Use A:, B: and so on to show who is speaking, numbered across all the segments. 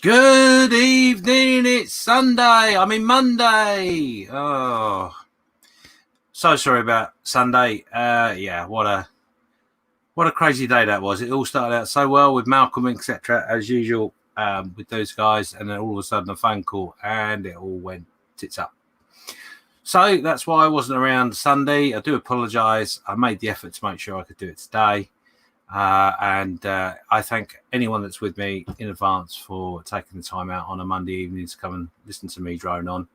A: Good evening, it's Sunday. I mean Monday. Oh, so sorry about Sunday. What a crazy day that was. It all started out so well with Malcolm, etc., as usual, with those guys, and then all of a sudden a phone call, and it all went tits up. So that's why I wasn't around Sunday. I do apologise. I made the effort to make sure I could do it today. And I thank anyone that's with me in advance for taking the time out on a Monday evening to come and listen to me drone on.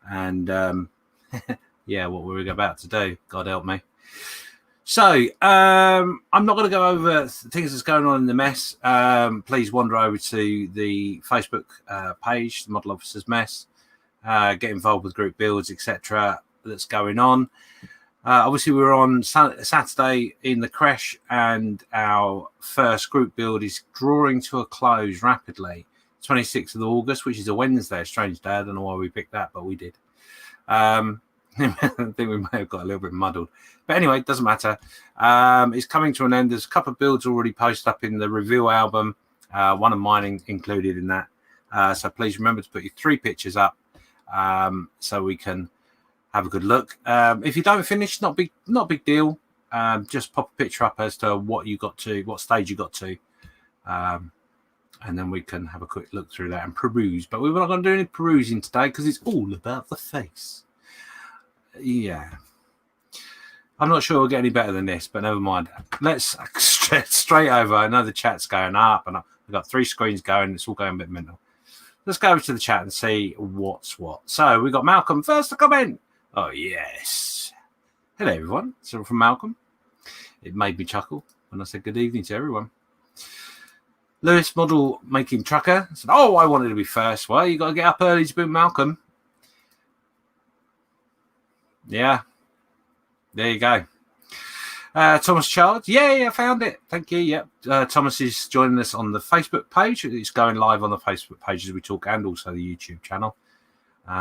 A: And what we were about to do, God help me. So I'm not going to go over things that's going on in the mess. Please wander over to the Facebook page, the Model Officers Mess. Get involved with group builds, etc. that's going on. Obviously, we were on Saturday in the Creche, and our first group build is drawing to a close rapidly. 26th of August, which is a Wednesday. A strange day. I don't know why we picked that, but we did. I think we may have got a little bit muddled. But anyway, it doesn't matter. It's coming to an end. There's a couple of builds already posted up in the review album, one of mine included in that. So please remember to put your 3 pictures up so we can have a good look. If you don't finish, not a big deal. Just pop a picture up as to what you got to, what stage you got to, and then we can have a quick look through that and peruse. But we're not going to do any perusing today because it's all about the face. Yeah, I'm not sure we'll get any better than this, but never mind. Let's straight over. I know the chat's going up, and I've got 3 screens going. It's all going a bit mental. Let's go over to the chat and see what's what. So we got Malcolm first to comment. Oh, yes. Hello, everyone. So from Malcolm. It made me chuckle when I said good evening to everyone. Lewis, model making trucker, said, oh, I wanted to be first. Well, you got to get up early to boot Malcolm. Yeah. There you go. Thomas Chard. Yeah, I found it. Thank you. Yep. Thomas is joining us on the Facebook page. It's going live on the Facebook page as we talk, and also the YouTube channel.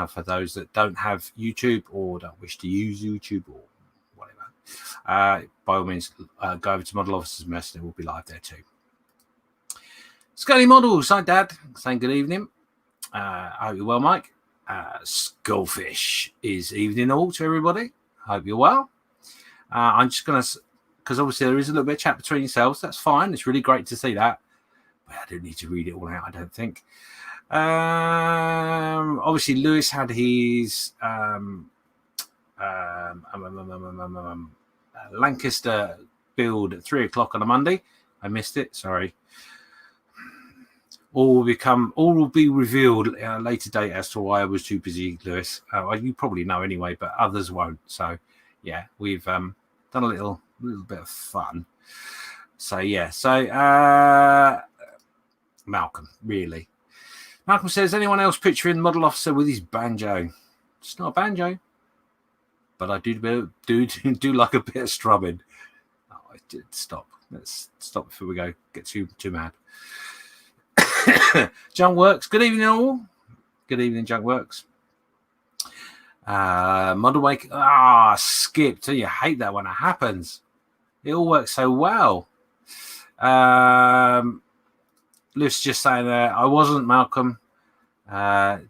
A: For those that don't have YouTube or don't wish to use YouTube or whatever, by all means, go over to Model Officers Mess and it will be live there too. Scully Models, hi Dad, saying good evening. I hope you're well, Mike. Skullfish is evening all to everybody. Hope you're well. I'm just going to, because obviously there is a little bit of chat between yourselves. That's fine. It's really great to see that. But I don't need to read it all out, I don't think. Obviously Lewis had his Lancaster build at 3:00 on a Monday. I missed it, sorry. All will be revealed at a later date as to why I was too busy, Lewis. You probably know anyway, but others won't. So yeah, we've done a little bit of fun. So yeah, Malcolm, really. Malcolm says, anyone else picturing the model officer with his banjo? It's not a banjo, but I do like a bit of strumming. Oh, stop. Let's stop before we get too mad. Junk Works. Good evening, all. Good evening, Junk Works. Model Wake. Skip. You hate that when it happens. It all works so well. Lewis just saying there, I wasn't Malcolm.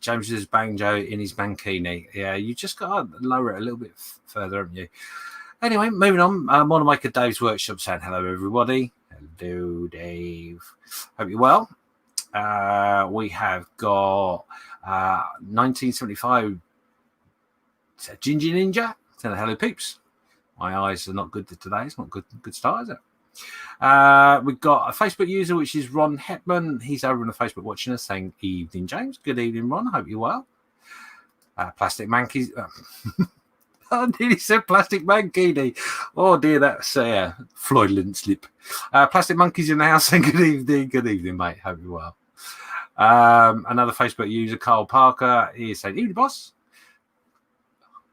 A: James is banjo in his mankini. Yeah, you just got to lower it a little bit further, haven't you? Anyway, moving on. Model Maker Dave's Workshop saying hello, everybody. Hello, Dave. Hope you're well. We have got 1975 Ginger Ninja saying hello, peeps. My eyes are not good today. It's not good start, is it? We've got a Facebook user, which is Ron Hetman. He's over on the Facebook watching us saying, evening, James. Good evening, Ron. Hope you're well. Plastic Mankeys. I nearly said Plastic Mankini. Oh, dear, that's fraudulent slip. Plastic Monkeys in the house saying, good evening, mate. Hope you're well. Another Facebook user, Carl Parker, he is saying, evening, boss.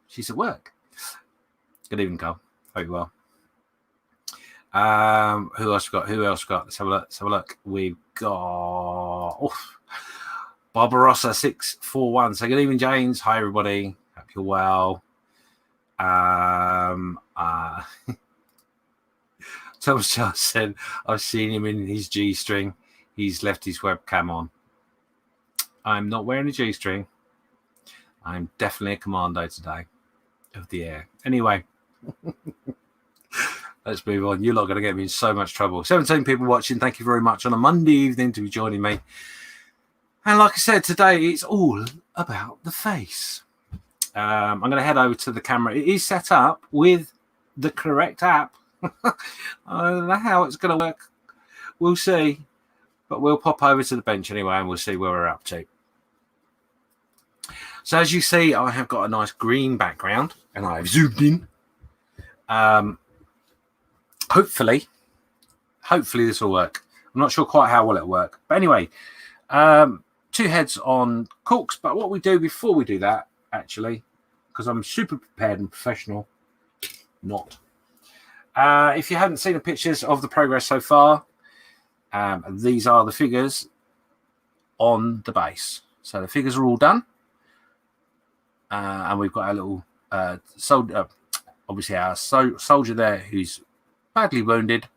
A: She's at work. Good evening, Carl. Hope you're well. Who else got? Let's have a look. We've got Barbarossa 641. So good evening, James. Hi, everybody. Hope you're well. Thomas Charles said, I've seen him in his G-string. He's left his webcam on. I'm not wearing a G-string. I'm definitely a commando today of the air. Anyway, let's move on. You're not going to get me in so much trouble. 17 people watching. Thank you very much on a Monday evening to be joining me. And like I said, today it's all about the face. I'm going to head over to the camera. It is set up with the correct app. I don't know how it's going to work. We'll see. But we'll pop over to the bench anyway and we'll see where we're up to. So as you see, I have got a nice green background and I've zoomed in. Hopefully this will work. I'm not sure quite how well it'll work. But anyway, 2 heads on corks. But what we do before we do that, actually, because I'm super prepared and professional, not. If you haven't seen the pictures of the progress so far, these are the figures on the base. So the figures are all done. And we've got our little soldier, obviously our soldier there who's badly wounded.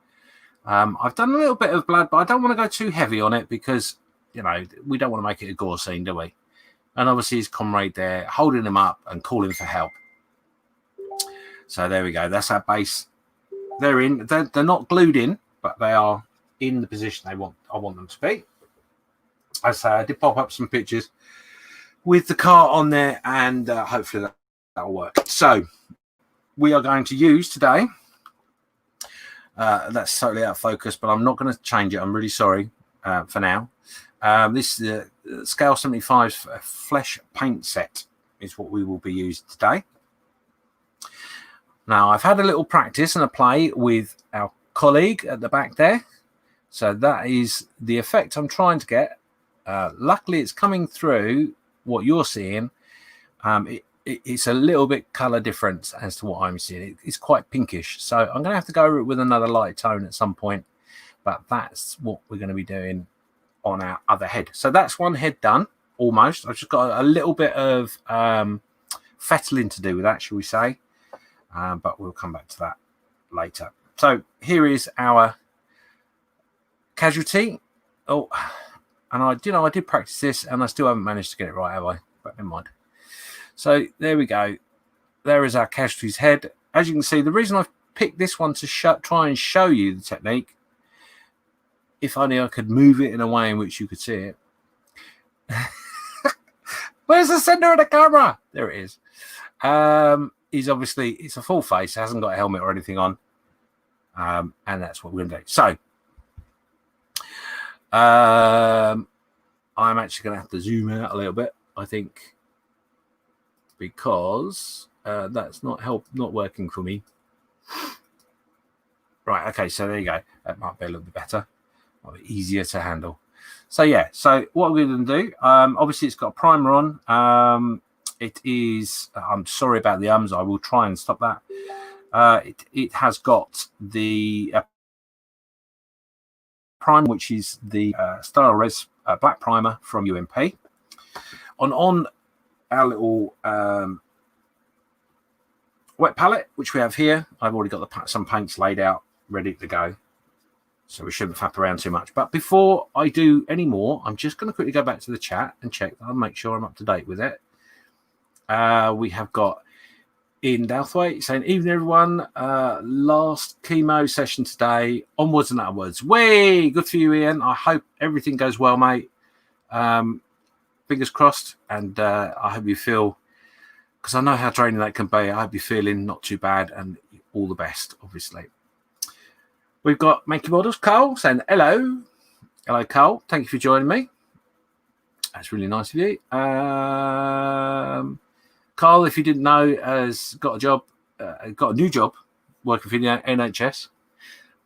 A: I've done a little bit of blood, but I don't want to go too heavy on it because, you know, we don't want to make it a gore scene, do we? And obviously his comrade there holding him up and calling for help. So there we go. That's our base. They're in. They're not glued in, but they are in the position I want them to be. As I say, I did pop up some pictures with the car on there, and hopefully that'll work. So we are going to use today. That's totally out of focus, but I'm not going to change it. I'm really sorry for now. This is the Scale 75 flesh paint set is what we will be using today. Now, I've had a little practice and a play with our colleague at the back there. So that is the effect I'm trying to get. Luckily, it's coming through what you're seeing. It's a little bit color difference as to what I'm seeing. It's quite pinkish. So I'm going to have to go with another light tone at some point. But that's what we're going to be doing on our other head. So that's one head done, almost. I've just got a little bit of fettling to do with that, shall we say. But we'll come back to that later. So here is our Casualty. Oh, and I did practice this, and I still haven't managed to get it right, have I? But never mind. So there we go. There is our Casualty's head. As you can see, the reason I've picked this one to try and show you the technique, if only I could move it in a way in which you could see it. Where's the center of the camera? There it is. He's obviously, it's a full face, hasn't got a helmet or anything on. And that's what we're going to do. So, I'm actually going to have to zoom out a little bit, I think, because that's not working for me. Right, okay, so there you go. That might be a little bit better, might be easier to handle. So yeah, so what we're going to do, obviously it's got a primer on. It is, I'm sorry about the ums, I will try and stop that. It has got the primer, which is the Style Res black primer from UMP. On our little wet palette, which we have here, I've already got some paints laid out, ready to go. So we shouldn't faff around too much. But before I do any more, I'm just going to quickly go back to the chat and check that I'll make sure I'm up to date with it. We have got Ian Douthwaite saying, evening everyone, last chemo session today, onwards and upwards. Way, good for you, Ian. I hope everything goes well, mate. Fingers crossed, and I hope you feel, because I know how draining that can be, I hope you're feeling not too bad, and all the best, obviously. We've got Makey Models, Carl, saying hello. Hello, Carl. Thank you for joining me. That's really nice of you. Carl, if you didn't know, has got a job, got a new job working for the NHS.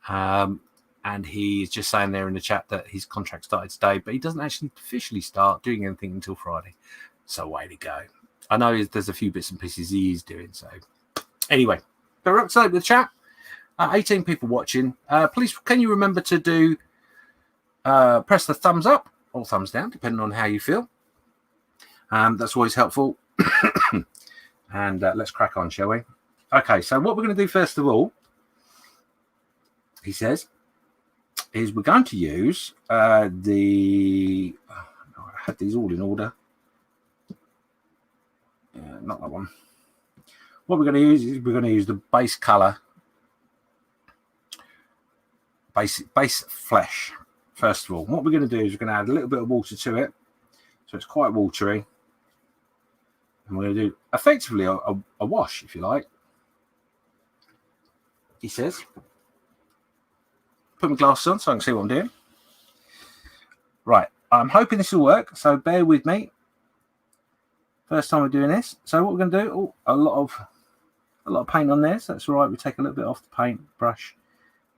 A: And he's just saying there in the chat that his contract started today, but he doesn't actually officially start doing anything until Friday. So way to go. I know there's a few bits and pieces he is doing. So anyway, we're up to date with the chat. 18 people watching. Please, can you remember to do press the thumbs up or thumbs down, depending on how you feel. That's always helpful. And let's crack on, shall we? Okay, so what we're going to do first of all, he says, is we're going to use the had these all in order. Not that one. What we're going to use is we're going to use the base color, base flesh. First of all, what we're going to do is we're going to add a little bit of water to it, so it's quite watery, and we're going to do effectively a wash, if you like. He says, put my glasses on so I can see what I'm doing. Right, I'm hoping this will work, so bear with me. First time we're doing this. So what we're going to do, a lot of paint on there, so that's all right. We take a little bit off the paint brush,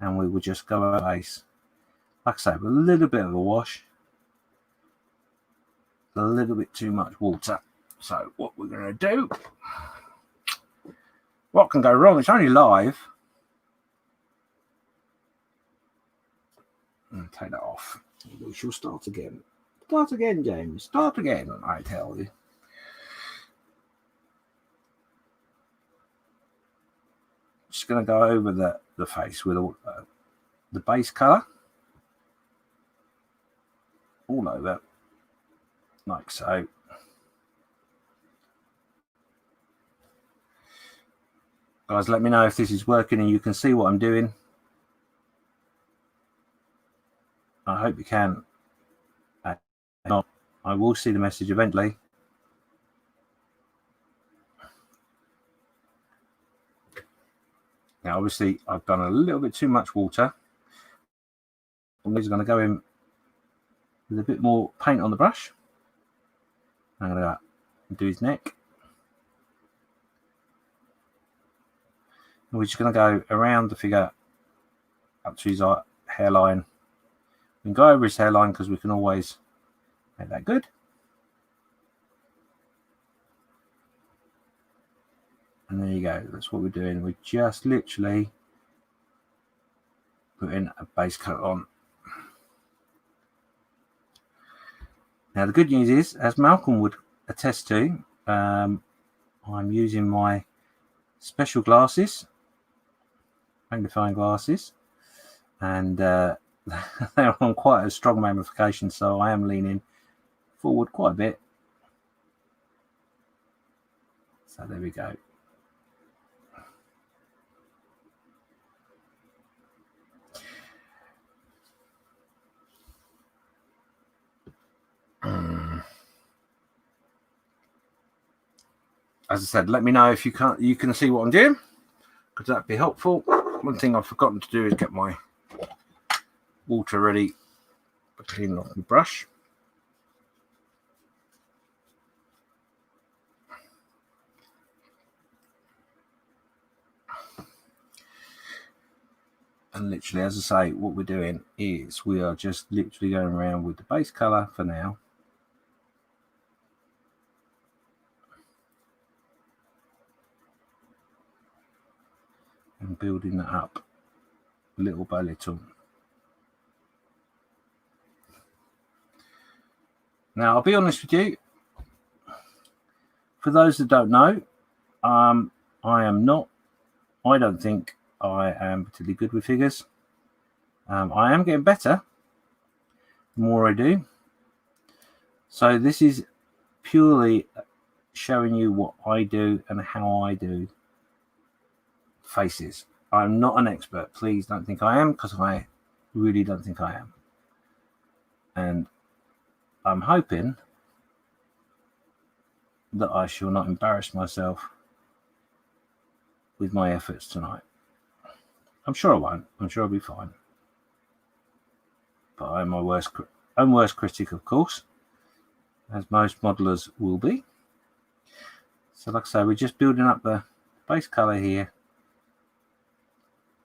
A: and we will just go over base. Like I say, with a little bit of a wash, a little bit too much water. So what we're going to do, what can go wrong? It's only live. And take that off. We shall start again. Start again, James. Start again, I tell you. Just going to go over the face with all the base colour all over, like so. Guys, let me know if this is working and you can see what I'm doing. I hope you can. If not, I will see the message eventually. Now, obviously, I've done a little bit too much water. I'm just going to go in with a bit more paint on the brush. I'm going to do his neck. And we're just going to go around the figure up to his hairline. We can go over his hairline because we can always make that good. And there you go. That's what we're doing. We're just literally putting a base coat on. Now, the good news is, as Malcolm would attest to, I'm using my special glasses, magnifying glasses, and they're on quite a strong magnification, so I am leaning forward quite a bit. So there we go. As I said, let me know if you can see what I'm doing, because that'd be helpful. One thing I've forgotten to do is get my water ready for cleaning off my brush. And literally, as I say, what we're doing is we are just literally going around with the base color for now. And building that up little by little. Now, I'll be honest with you. For those that don't know, I don't think I am particularly good with figures. I am getting better the more I do. So this is purely showing you what I do and how I do faces. I'm not an expert. Please don't think I am, because I really don't think I am. And I'm hoping that I shall not embarrass myself with my efforts tonight. I'm sure I won't. I'm sure I'll be fine. But I'm my worst critic, of course, as most modelers will be. So like I say, we're just building up the base color here.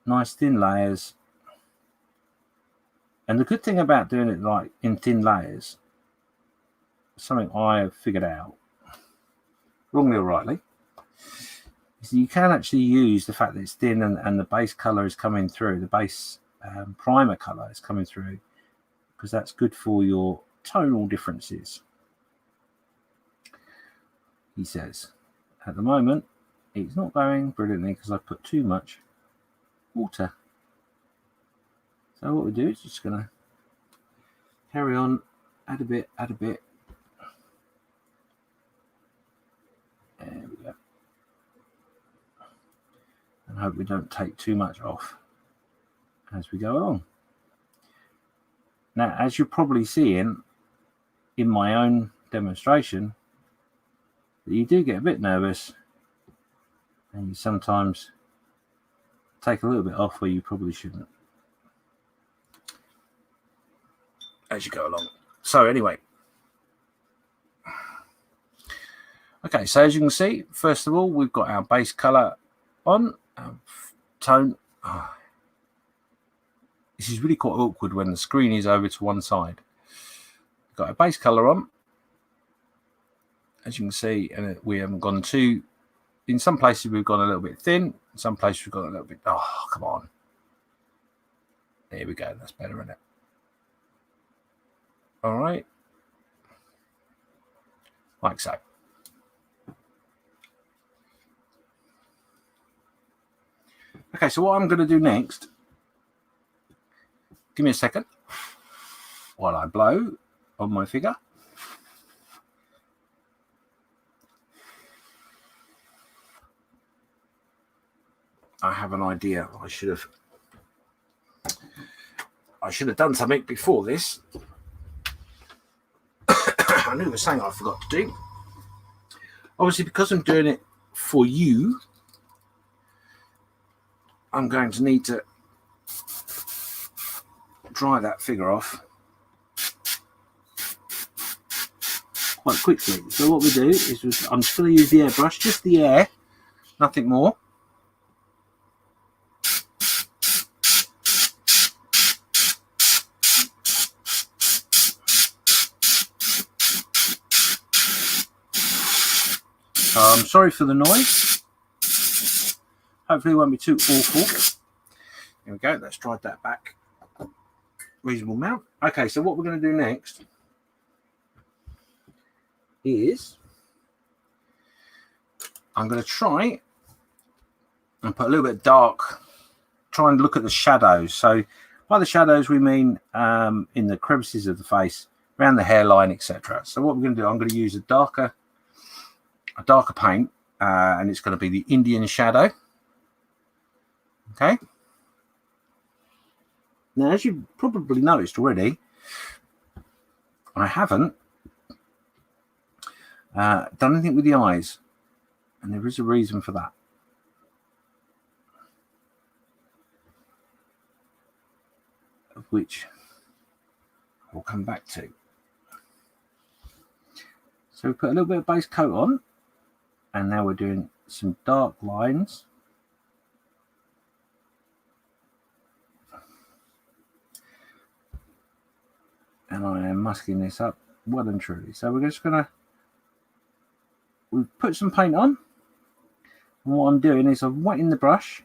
A: Nice thin layers. And the good thing about doing it like in thin layers, something I have figured out, wrongly or rightly, is that you can actually use the fact that it's thin and the base color is coming through, the base primer color is coming through, because that's good for your tonal differences. He says, at the moment, it's not going brilliantly because I put too much water. So what we do is just going to carry on, add a bit, I hope we don't take too much off as we go along. Now, as you're probably seeing in my own demonstration, that you do get a bit nervous and you sometimes take a little bit off where you probably shouldn't as you go along. So anyway, okay, so as you can see, first of all, we've got our base color on, our tone. Oh, this is really quite awkward when the screen is over to one side. We've got our base color on, as you can see, and we haven't gone too, in some places we've gone a little bit thin, in some places we've gone a little bit, oh, come on. There we go, that's better, isn't it? All right, like so. Okay, so what I'm going to do next, give me a second while I blow on my figure. I have an idea. I should have done something before this. I knew there was something I forgot to do. Obviously, because I'm doing it for you, I'm going to need to dry that figure off quite quickly. So what we do is I'm just going to use the airbrush, just the air, nothing more. I'm sorry for the noise. Hopefully it won't be too awful. There we go. Let's drive that back. Reasonable amount. Okay, so what we're going to do next is I'm going to try and put a little bit dark, try and look at the shadows. So by the shadows, we mean in the crevices of the face, around the hairline, etc. So what we're going to do, I'm going to use a darker paint, and it's going to be the Indian shadow. Okay. Now, as you've probably noticed already, I haven't done anything with the eyes, and there is a reason for that. Of which we'll come back to. So we put a little bit of base coat on, and now we're doing some dark lines. And I am masking this up well and truly. So we're just going to, we've put some paint on. And what I'm doing is I'm wetting the brush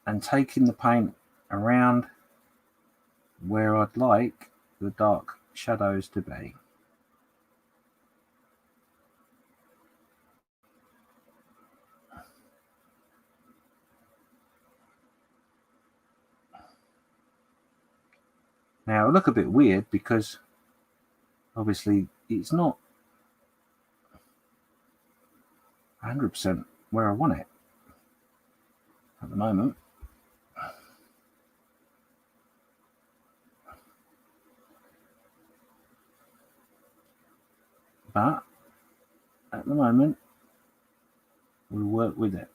A: and taking the paint around where I'd like the dark shadows to be. Now it'll look a bit weird because obviously it's not 100% where I want it at the moment. But at the moment, we'll work with it.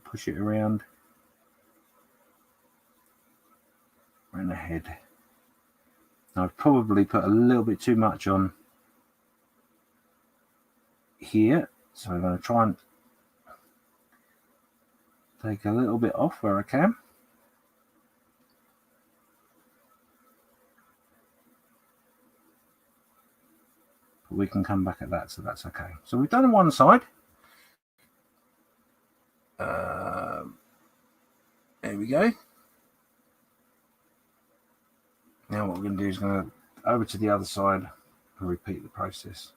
A: Push it around the head. Now, I've probably put a little bit too much on here, so I'm going to try and take a little bit off where I can. But we can come back at that, so that's okay. So we've done one side. There we go. Now what we're going to do is going to over to the other side and repeat the process.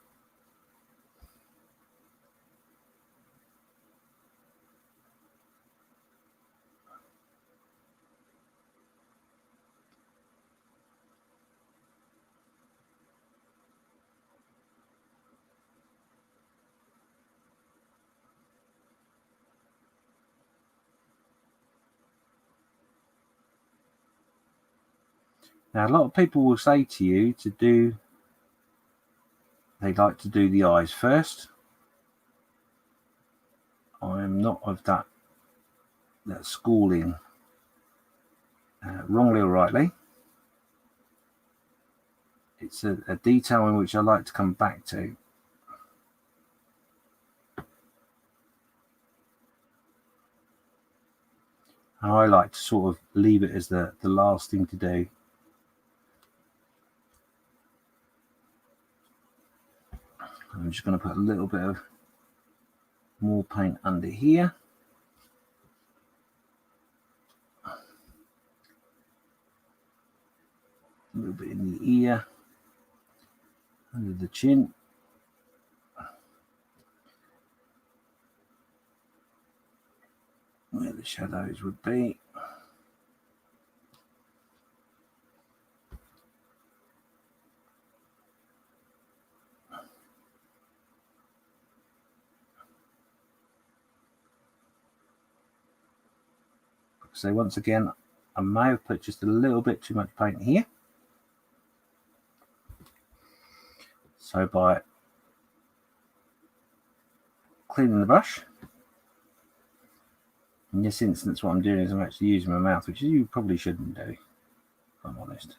A: Now, a lot of people will say to you they like to do the eyes first. I'm not of that schooling, wrongly or rightly. It's a detail in which I like to come back to. I like to sort of leave it as the last thing to do. I'm just going to put a little bit of more paint under here. A little bit in the ear, under the chin. Where the shadows would be. So once again, I may have put just a little bit too much paint here. So by cleaning the brush, in this instance what I'm doing is I'm actually using my mouth, which you probably shouldn't do, if I'm honest.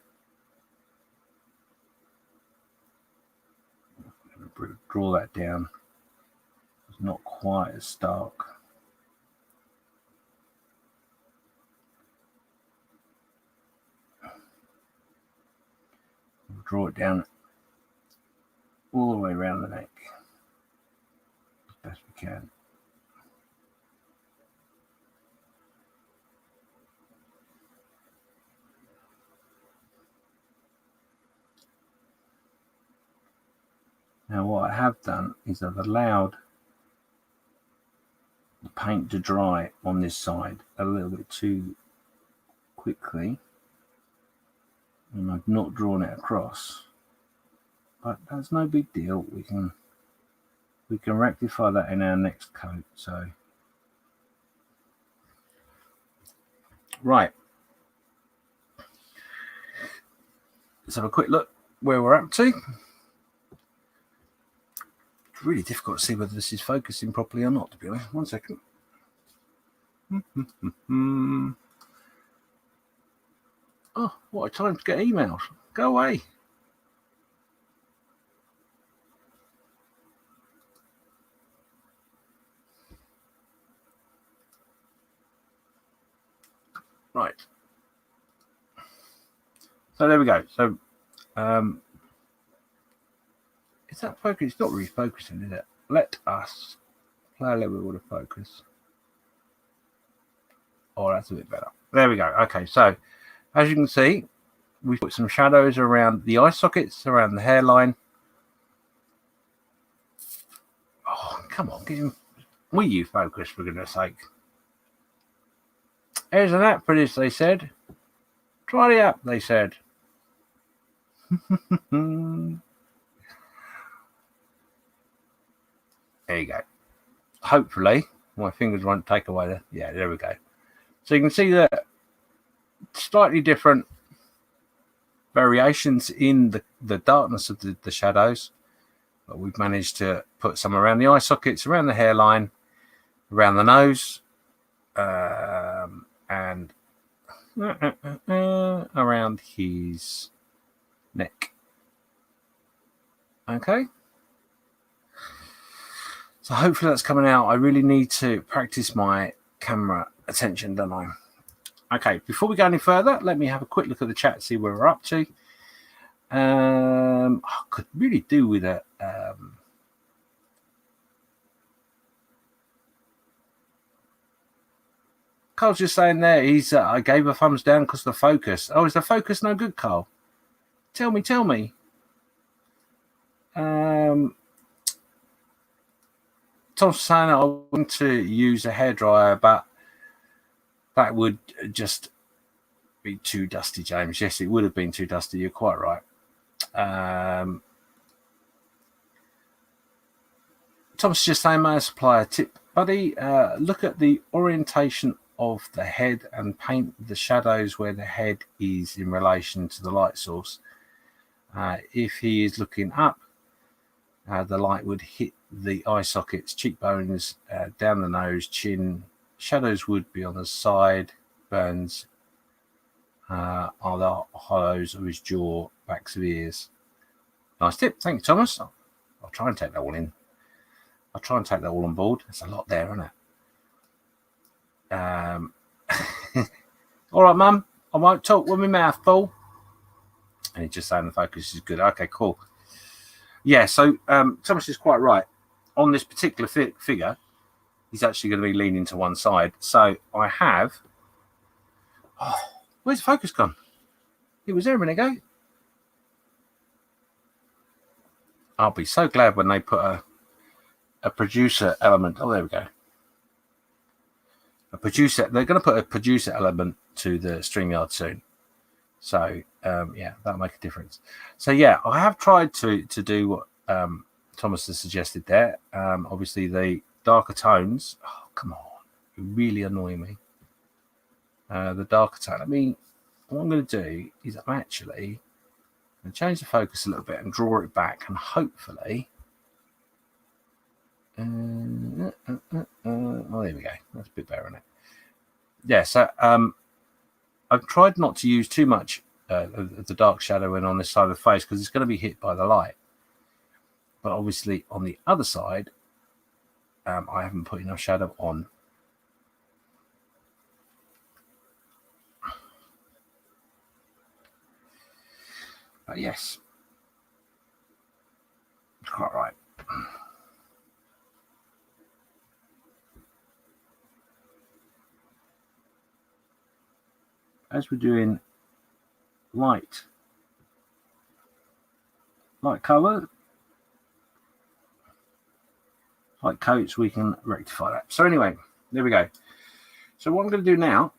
A: I'm going to draw that down. It's not quite as stark. We'll draw it down all the way around the neck as best we can. Now what I have done is I've allowed the paint to dry on this side a little bit too quickly, and I've not drawn it across, but that's no big deal. We can rectify that in our next coat. So right, let's have a quick look where we're up to. It's really difficult to see whether this is focusing properly or not, to be honest. 1 second. Oh, what a time to get emails. Go away. Right. So there we go. So is that focus? It's not really focusing, is it? Let us play a little bit with the focus. Oh, that's a bit better. There we go. Okay, so as you can see, we've put some shadows around the eye sockets, around the hairline. Oh, come on, get him. Will you focus, for goodness sake? Here's an app for this, they said. Try the app, they said. There you go. Hopefully, my fingers won't take away the... Yeah, there we go. So you can see that slightly different variations in the darkness of the shadows. But we've managed to put some around the eye sockets, around the hairline, around the nose, and around his neck. Okay. So hopefully that's coming out. I really need to practice my camera attention, don't I? Okay, before we go any further, let me have a quick look at the chat, see where we're up to. I could really do with it. Carl's just saying there, I gave a thumbs down because of the focus. Oh, is the focus no good, Carl? Tell me. Tom's saying I want to use a hairdryer, but that would just be too dusty, James. Yes, it would have been too dusty. You're quite right. Tom's just saying, may I supply a tip, buddy? Look at the orientation of the head and paint the shadows where the head is in relation to the light source. If he is looking up, the light would hit the eye sockets, cheekbones, down the nose, chin. Shadows would be on the side, burns are the hollows of his jaw, backs of ears. Nice tip. Thanks, Thomas. I'll try and take that all in. I'll try and take that all on board. There's a lot there, isn't it? All right, Mum. I won't talk with my mouth full. And he's just saying the focus is good. Okay, cool. Yeah, so Thomas is quite right. On this particular figure, he's actually going to be leaning to one side. So I have... Oh, where's the focus gone? It was there a minute ago. I'll be so glad when they put a producer element. Oh, there we go. A producer. They're going to put a producer element to the StreamYard soon. So, yeah, that'll make a difference. So, yeah, I have tried to do what Thomas has suggested there. Obviously, the darker tones. Oh, come on. You really annoy me. The darker tone. I mean, what I'm going to do is I'm actually going to change the focus a little bit and draw it back. And hopefully... oh, there we go. That's a bit better, isn't it? Yeah, so I've tried not to use too much of the dark shadowing on this side of the face because it's going to be hit by the light. But obviously on the other side, I haven't put enough shadow on. But yes, quite right. As we're doing light colour, light coats, we can rectify that. So anyway, there we go. So what I'm going to do now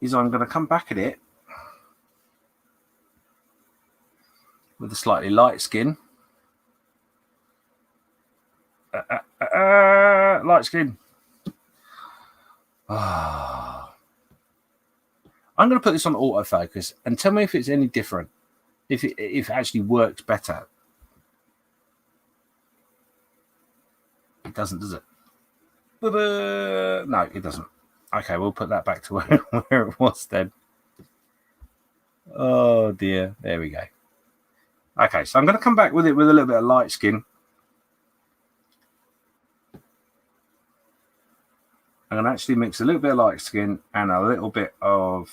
A: is I'm going to come back at it with a slightly light skin. Light skin. I'm going to put this on autofocus and tell me if it's any different, if it actually works better. It doesn't, does it? No, it doesn't. Okay, we'll put that back to where it was then. Oh dear, there we go. Okay, so I'm going to come back with it with a little bit of light skin. I'm going to actually mix a little bit of light skin and a little bit of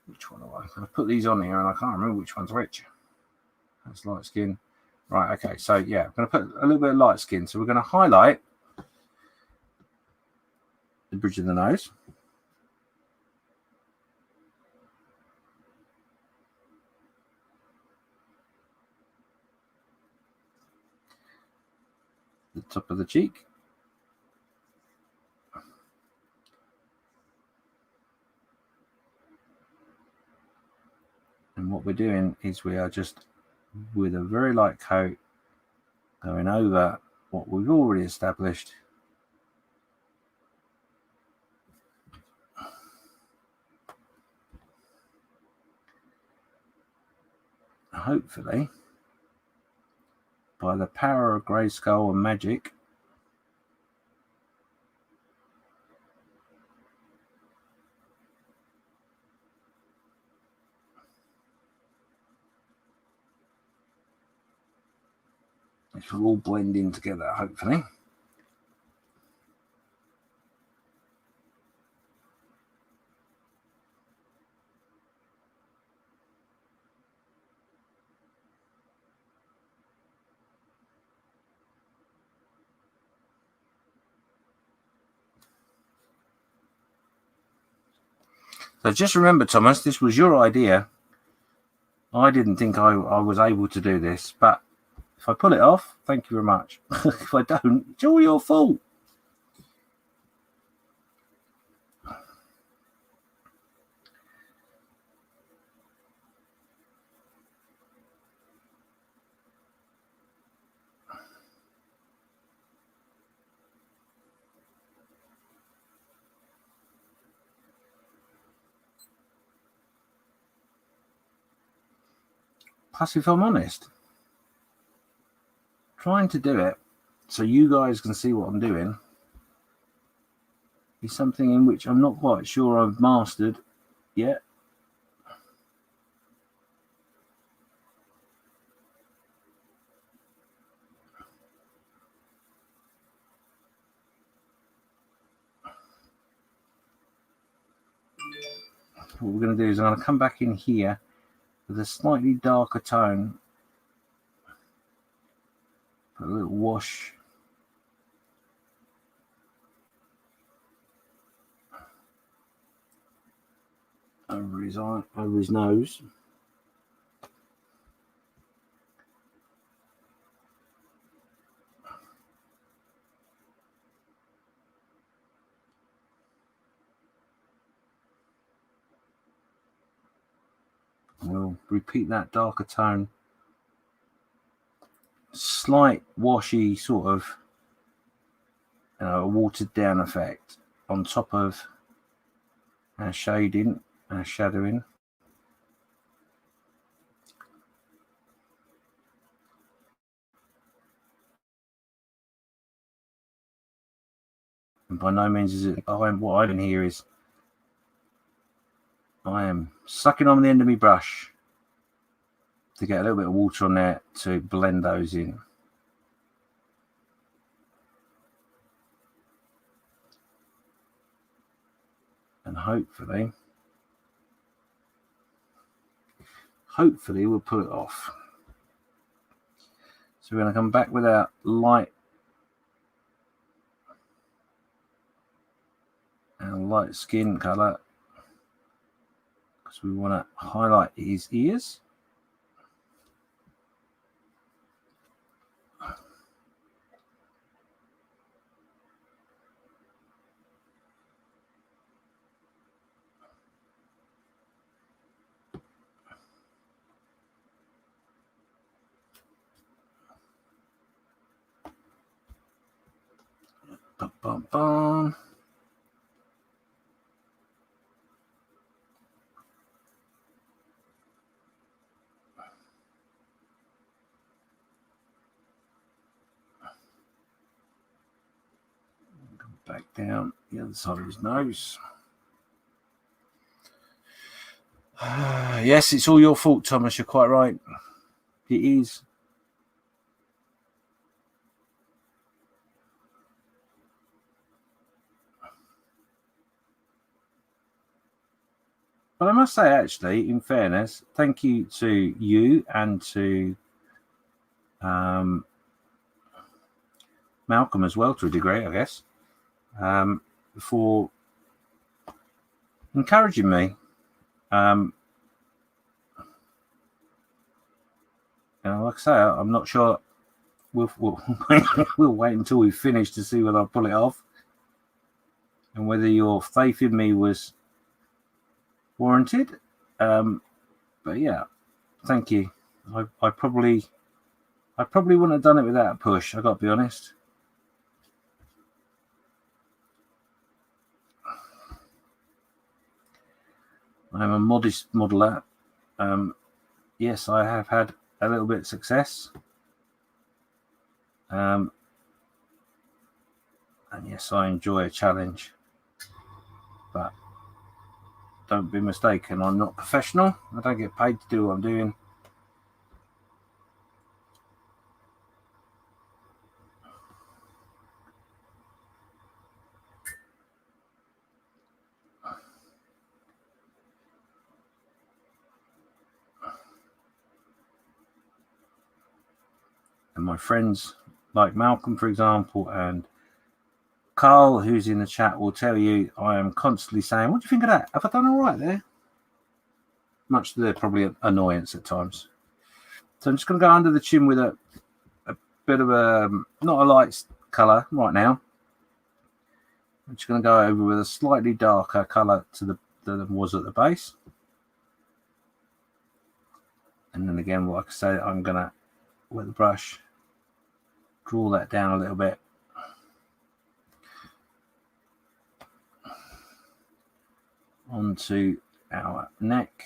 A: which one am I? I'm going to put these on here and I can't remember which one's which. That's light skin. Right, okay, so yeah, I'm going to put a little bit of light skin. So we're going to highlight the bridge of the nose. The top of the cheek. And what we're doing is we are just, with a very light coat, going over what we've already established. Hopefully, by the power of Grayskull and magic, it will all blend in together, hopefully. So just remember, Thomas, this was your idea. I didn't think I was able to do this, but if I pull it off, thank you very much. If I don't, it's all your fault. Plus, if I'm honest, trying to do it so you guys can see what I'm doing is something in which I'm not quite sure I've mastered yet. What we're going to do is I'm going to come back in here with a slightly darker tone. Put a little wash over his eye, over his nose. We'll repeat that darker tone. Slight washy sort of, a watered down effect on top of our shading, our shadowing. And by no means is it, what I can hear is I am sucking on the end of my brush to get a little bit of water on there to blend those in. And hopefully we'll pull it off. So we're going to come back with our light skin color because we want to highlight his ears. Bum, bum, bum. Back down the other side of his nose. Yes, it's all your fault, Thomas. You're quite right. It is. But I must say, actually, in fairness, thank you to you and to Malcolm as well, to a degree, I guess, for encouraging me. Like I say, I'm not sure. We'll wait until we finish to see whether I pull it off and whether your faith in me was warranted. But yeah, thank you. I probably wouldn't have done it without a push. I got to be honest. I'm a modest modeler. Yes, I have had a little bit of success. And yes, I enjoy a challenge. But don't be mistaken, I'm not professional. I don't get paid to do what I'm doing. And my friends like Malcolm, for example, and Carl, who's in the chat, will tell you I am constantly saying, what do you think of that? Have I done all right there? Much to their probably annoyance at times. So I'm just going to go under the chin with a bit of a, not a light colour right now. I'm just going to go over with a slightly darker colour than was at the base. And then again, like I say, I'm going to, with the brush, draw that down a little bit. Onto our neck.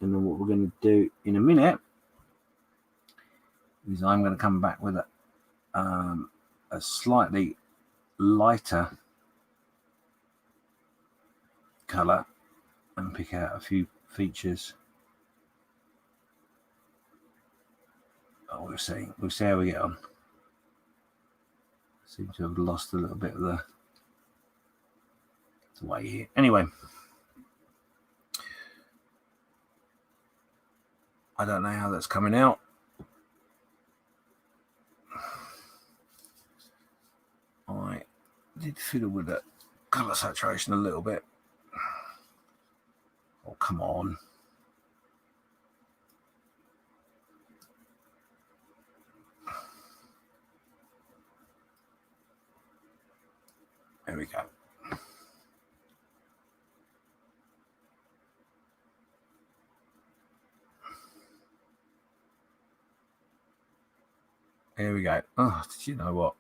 A: And then what we're going to do in a minute is I'm going to come back with a slightly lighter colour and pick out a few features. Oh, we'll see how we get on. Seem to have lost a little bit of the way here. Anyway, I don't know how that's coming out. I did fiddle with the colour saturation a little bit. Oh, come on. There we go. There we go. Oh, did you know what?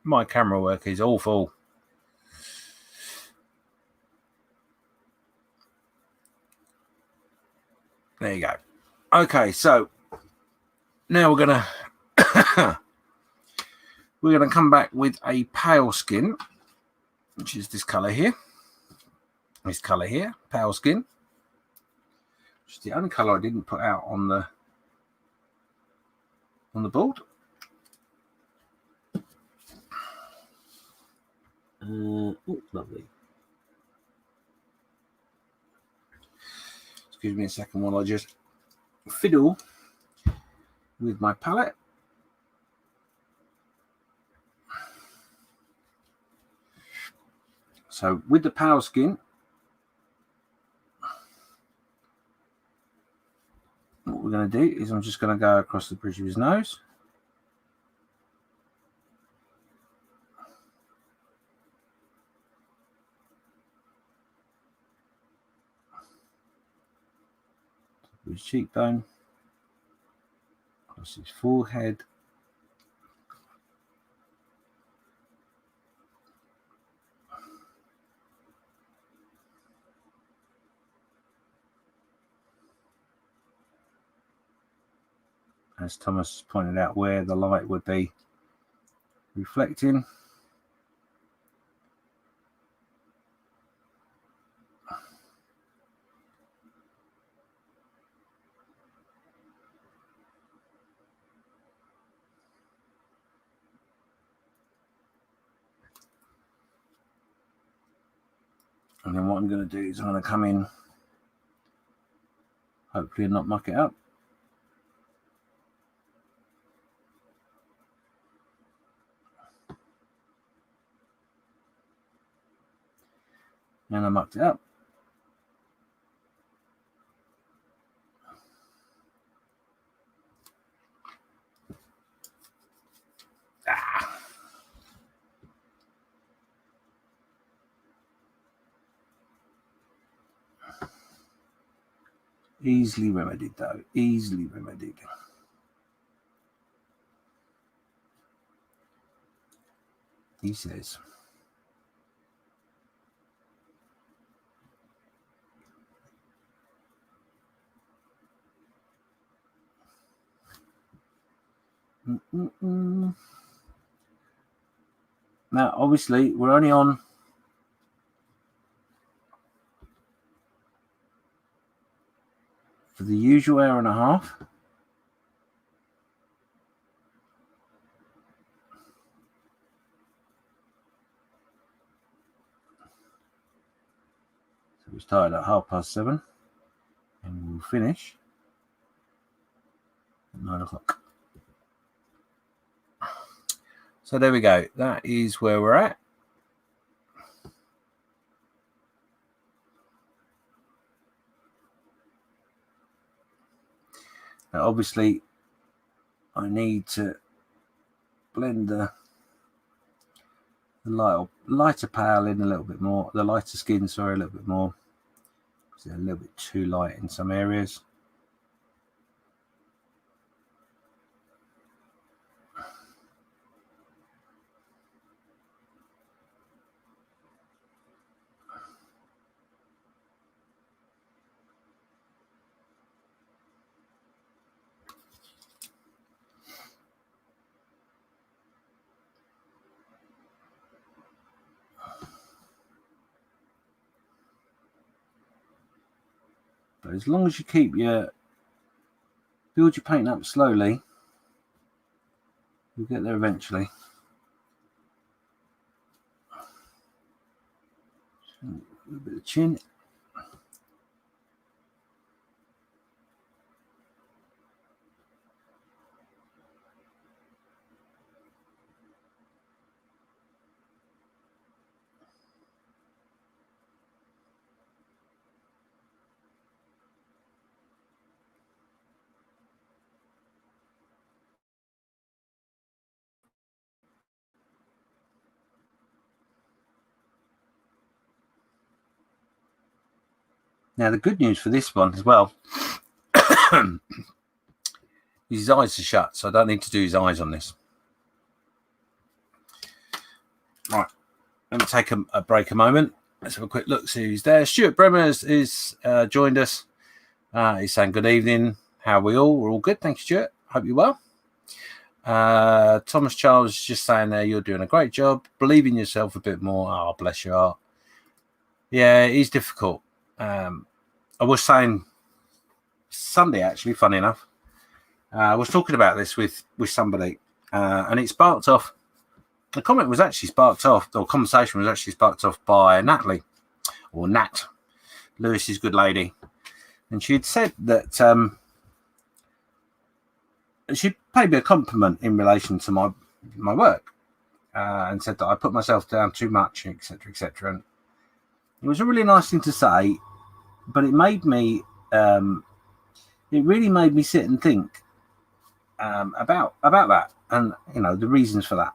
A: My camera work is awful. There you go. Okay, so now we're gonna come back with a pale skin, which is this colour here. This colour here, pale skin. Which is the only colour I didn't put out on the board. Oh, lovely. Excuse me a second while I just fiddle with my palette. So with the pale skin, what we're going to do is I'm just going to go across the bridge of his nose. His cheekbone, across his forehead, as Thomas pointed out, where the light would be reflecting. And then what I'm going to do is I'm going to come in, hopefully not muck it up. And I mucked it up. Easily remedied though, easily remedied. He says. Now, obviously, we're only on for the usual hour and a half. So we started at 7:30 and we'll finish at 9 o'clock. So there we go. That is where we're at. Now, obviously, I need to blend the lighter pale in a little bit more, the lighter skin, sorry, a little bit more, because they're a little bit too light in some areas. But as long as you build your paint up slowly, you'll get there eventually. A little bit of chin. Now, the good news for this one as well, his eyes are shut, so I don't need to do his eyes on this. Right, let me take a break a moment. Let's have a quick look, see who's there. Stuart Bremers is joined us. He's saying good evening. How are we all? We're all good. Thank you, Stuart. Hope you're well. Thomas Charles is just saying there, you're doing a great job. Believe in yourself a bit more. Oh, bless your heart. Yeah, it is difficult. I was saying Sunday, actually, funny enough, I was talking about this with somebody, and it sparked off. The comment was actually sparked off, or conversation was actually sparked off by Natalie, or Nat, Lewis's good lady. And she'd said that she paid me a compliment in relation to my work, and said that I put myself down too much, etc., etc. And it was a really nice thing to say, but it made me, it really made me sit and think about that, and the reasons for that.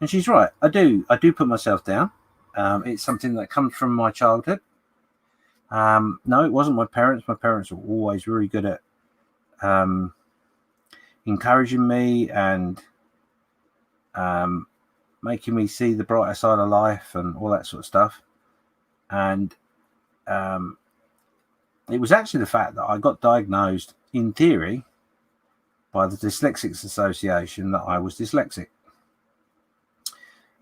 A: And she's right. I do put myself down. It's something that comes from my childhood. No, it wasn't my parents. My parents were always very good at encouraging me and making me see the brighter side of life and all that sort of stuff. And it was actually the fact that I got diagnosed, in theory, by the Dyslexics Association that I was dyslexic.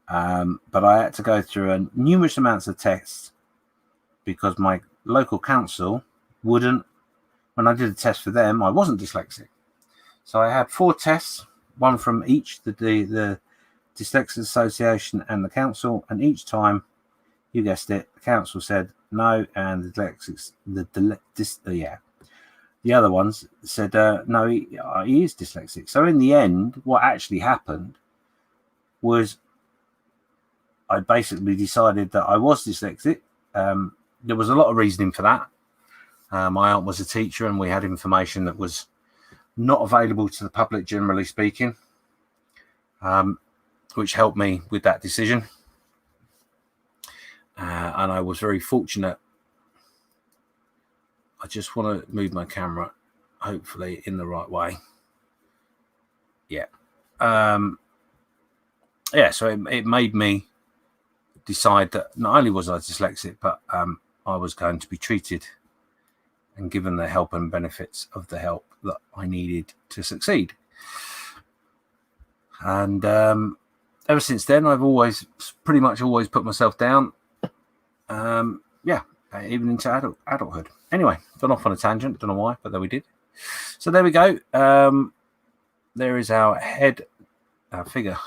A: But I had to go through numerous amounts of tests because my local council wouldn't, when I did a test for them, I wasn't dyslexic. So I had 4 tests, one from each, the Dyslexics Association and the council, and each time, you guessed it, the council said no, and the dyslexics, the other ones said no, he is dyslexic. So in the end, what actually happened was I basically decided that I was dyslexic. There was a lot of reasoning for that. My aunt was a teacher, and we had information that was not available to the public, generally speaking, which helped me with that decision. And I was very fortunate. I just want to move my camera, hopefully, in the right way. Yeah. So it made me decide that not only was I dyslexic, but I was going to be treated and given the help and benefits of the help that I needed to succeed. And ever since then, I've pretty much always put myself down. Even into adulthood. Anyway, gone off on a tangent. Don't know why, but there we did. So there we go. There is our head, our figure,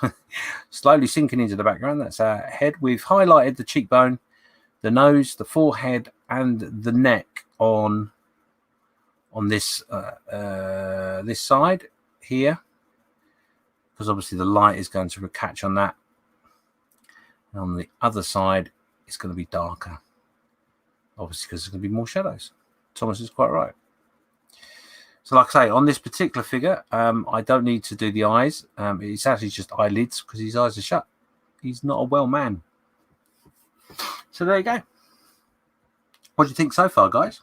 A: slowly sinking into the background. That's our head. We've highlighted the cheekbone, the nose, the forehead, and the neck on this this side here, because obviously the light is going to catch on that. And on the other side, it's going to be darker, obviously, because there's going to be more shadows. Thomas is quite right. So like I say, on this particular figure, I don't need to do the eyes. It's actually just eyelids because his eyes are shut. He's not a well man. So there you go. What do you think so far, guys?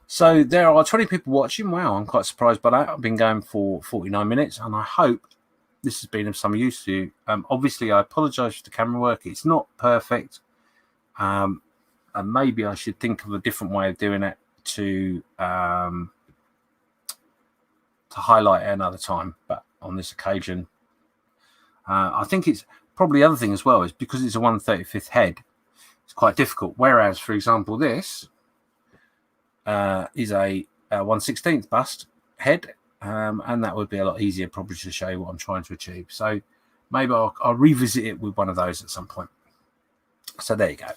A: So there are 20 people watching. Wow, I'm quite surprised by that. I've been going for 49 minutes, and I hope this has been of some use to you. Obviously, I apologise for the camera work. It's not perfect. And maybe I should think of a different way of doing it to highlight it another time. But on this occasion, I think it's probably the other thing as well is because it's a 1/35th head. quite difficult. Whereas, for example, this is a 1/16 bust head, and that would be a lot easier probably to show you what I'm trying to achieve. So maybe I'll revisit it with one of those at some point. So there you go.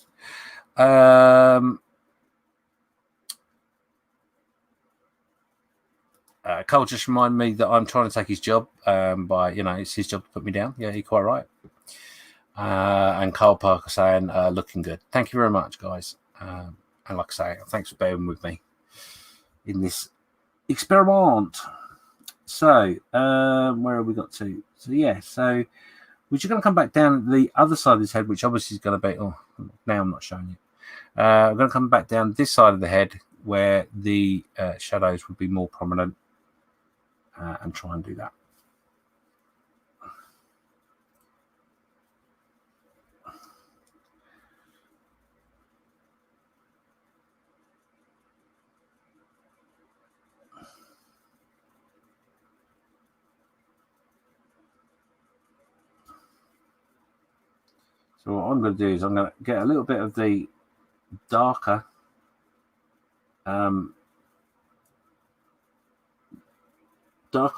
A: Cole just reminded me that I'm trying to take his job by, it's his job to put me down. Yeah, you're quite right. And Cole Parker saying, looking good. Thank you very much, guys. And like I say, thanks for bearing with me in this experiment. So, where have we got to? So, yeah, so we're just going to come back down the other side of this head, which obviously is going to be, now I'm not showing you. I'm going to come back down this side of the head where the shadows would be more prominent and try and do that. So what I'm going to do is I'm going to get a little bit of the darker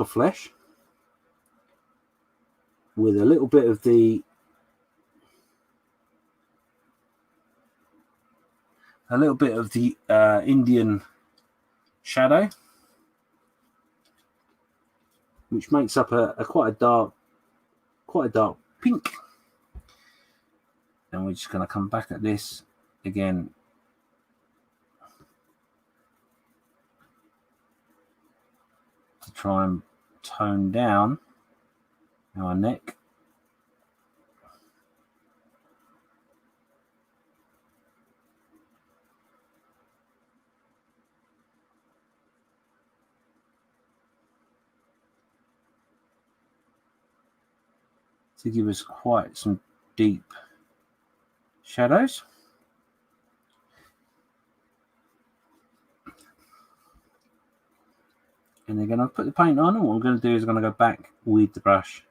A: flesh with a little bit of the Indian shadow, which makes up a quite a dark pink. And we're just going to come back at this again to try and tone down our neck. To give us quite some deep shadows. And they're going to put the paint on, and what I'm going to do is I'm going to go back with the brush,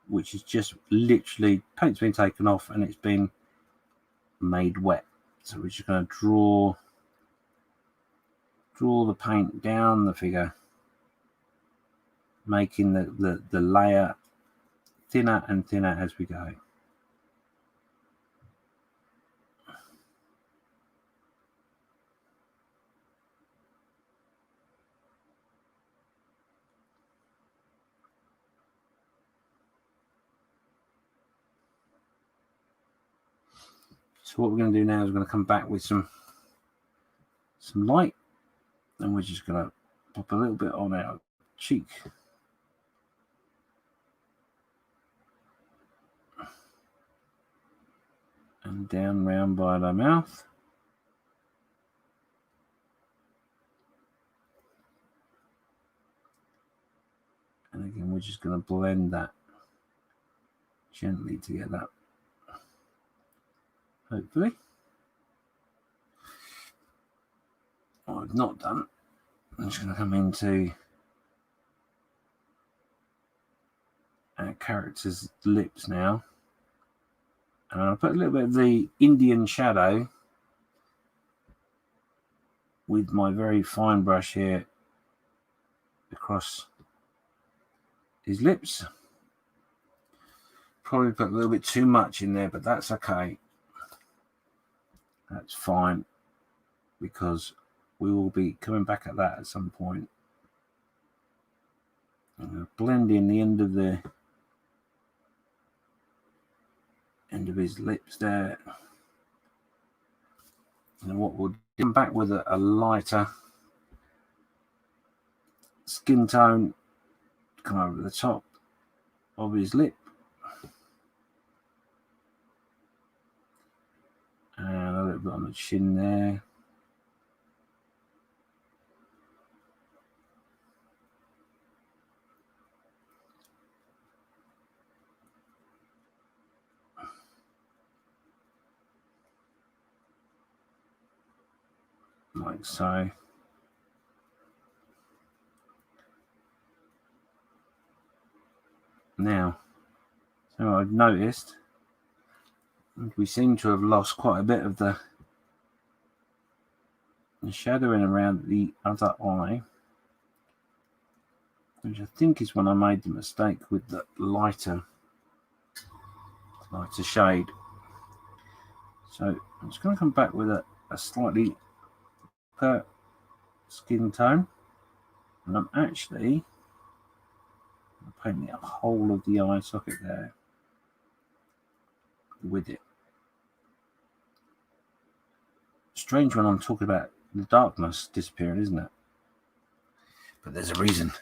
A: which is just literally, paint's been taken off and it's been made wet. So we're just going to draw the paint down the figure, making the layer thinner and thinner as we go. So what we're going to do now is we're going to come back with some light, and we're just going to pop a little bit on our cheek. And down round by the mouth. And again, we're just going to blend that gently together. Hopefully. What I've not done, I'm just going to come into our character's lips now. And I'll put a little bit of the Indian shadow with my very fine brush here across his lips. Probably put a little bit too much in there, but that's okay. That's fine, because we will be coming back at that at some point. I'm going to blend in the end of his lips there. And what we'll come back with a lighter skin tone, come over the top of his lip. And a little bit on the chin there. Like so. Now, so I've noticed And we seem to have lost quite a bit of the shadowing around the other eye, which I think is when I made the mistake with the lighter shade. So I'm just going to come back with a slightly darker skin tone, and I'm actually painting a whole of the eye socket there with it. Strange when I'm talking about the darkness disappearing, isn't it? But there's a reason.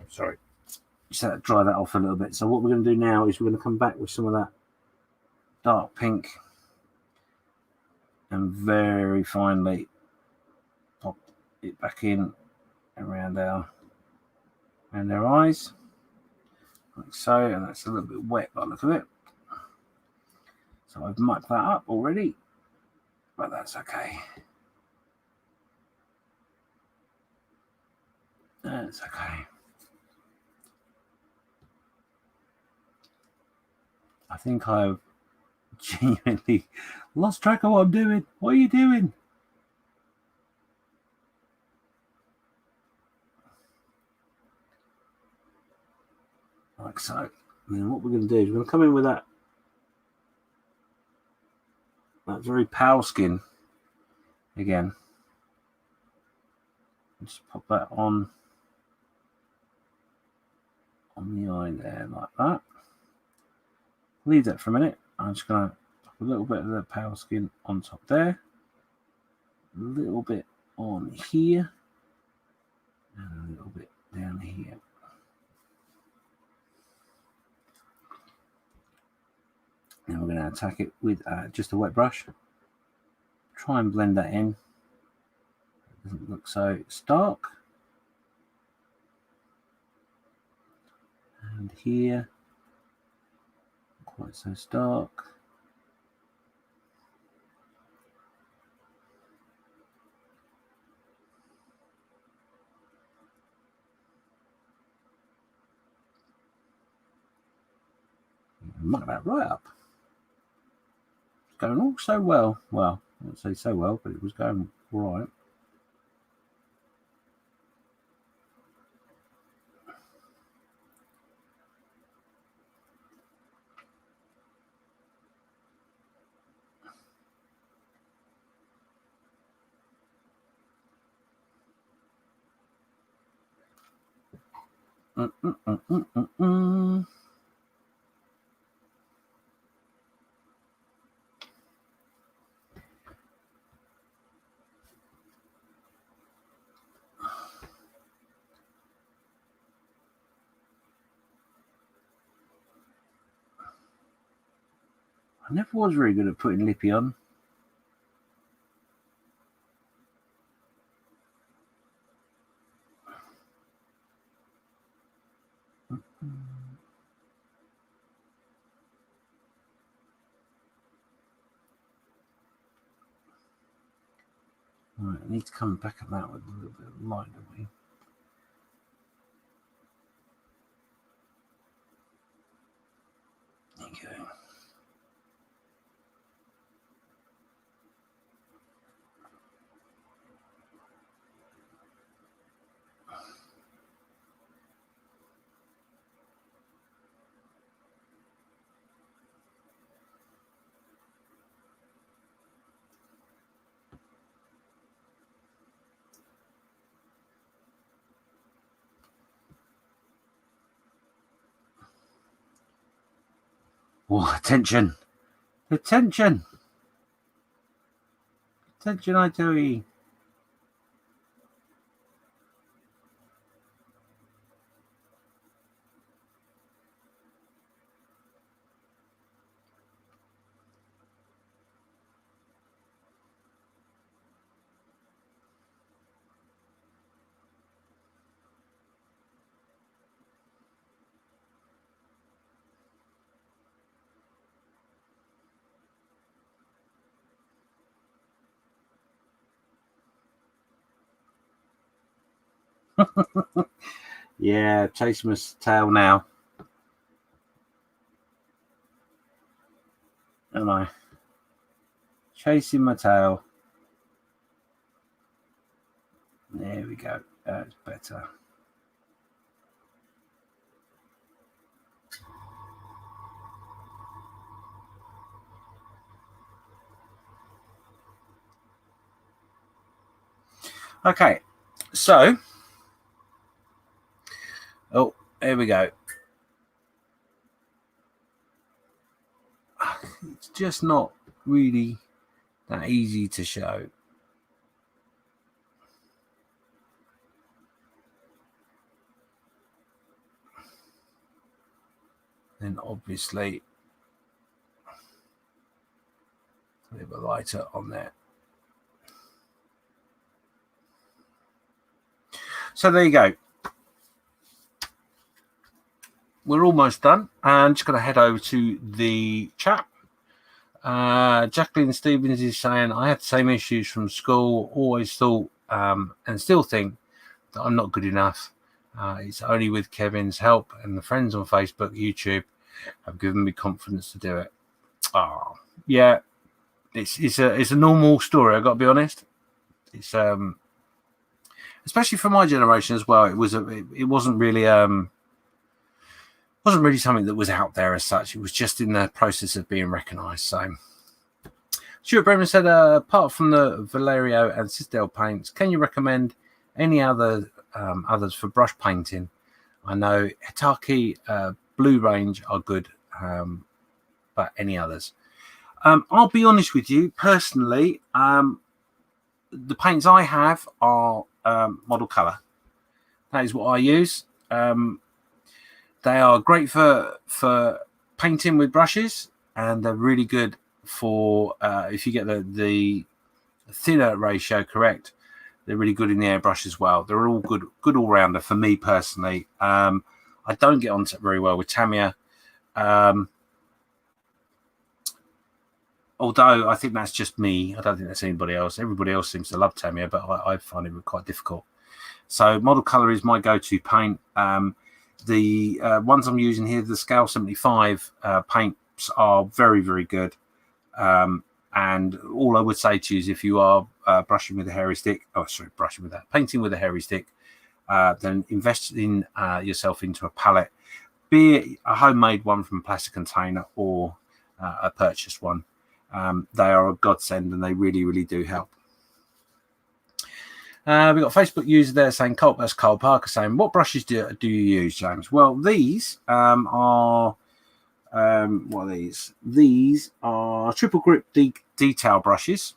A: Sorry, just had to dry that off a little bit. So what we're going to do now is we're going to come back with some of that dark pink and very finely pop it back in around our eyes, like so. And that's a little bit wet by the look of it. So I've mucked that up already, but that's okay. That's okay. I think I've genuinely lost track of what I'm doing. What are you doing? Like so. And then what we're going to do is we're going to come in with that very pale skin again. Just pop that on the eye there like that. Leave that for a minute. I'm just going to pop a little bit of the pale skin on top there. A little bit on here. And a little bit down here. And we're going to attack it with just a wet brush. Try and blend that in. It doesn't look so stark. And here, quite so stark. Muck that right up. It's going all so well. Well, I wouldn't say so well, but it was going all right. I never was very good at putting lippy on. Right, I need to come back at that with a little bit of light, don't we? Okay. Oh, attention! Attention! Attention, I tell you. Yeah, chasing my tail now. Am I? Chasing my tail. There we go. That's better. Okay, so, oh, here we go. It's just not really that easy to show. Then obviously a little bit lighter on there. So there you go. We're almost done. I'm just going to head over to the chat. Jacqueline Stevens is saying, I had the same issues from school, always thought and still think that I'm not good enough. It's only with Kevin's help and the friends on Facebook, YouTube have given me confidence to do it. Oh, yeah, it's a normal story. I've got to be honest. It's especially for my generation as well. It wasn't really something that was out there as such. It was just in the process of being recognised. So, Stuart Bremen said, apart from the Valerio and Sistel paints, can you recommend any others for brush painting? I know Hitaki Blue Range are good, but any others? I'll be honest with you, personally, the paints I have are model colour. That is what I use. They are great for painting with brushes, and they're really good for if you get the thinner ratio correct. They're really good in the airbrush as well. They're all good all rounder for me personally. I don't get on very well with Tamiya, although I think that's just me. I don't think that's anybody else. Everybody else seems to love Tamiya, but I find it quite difficult. So model color is my go-to paint. The ones I'm using here, the Scale 75 paints are very, very good. And all I would say to you is if you are painting with a hairy stick, then invest in yourself into a palette, be it a homemade one from a plastic container or a purchased one. They are a godsend and they really, really do help. We've got a Facebook user there saying, Colt vs. Cole Parker saying, what brushes do you use, James? Well, these are, what are these? These are triple grip detail brushes.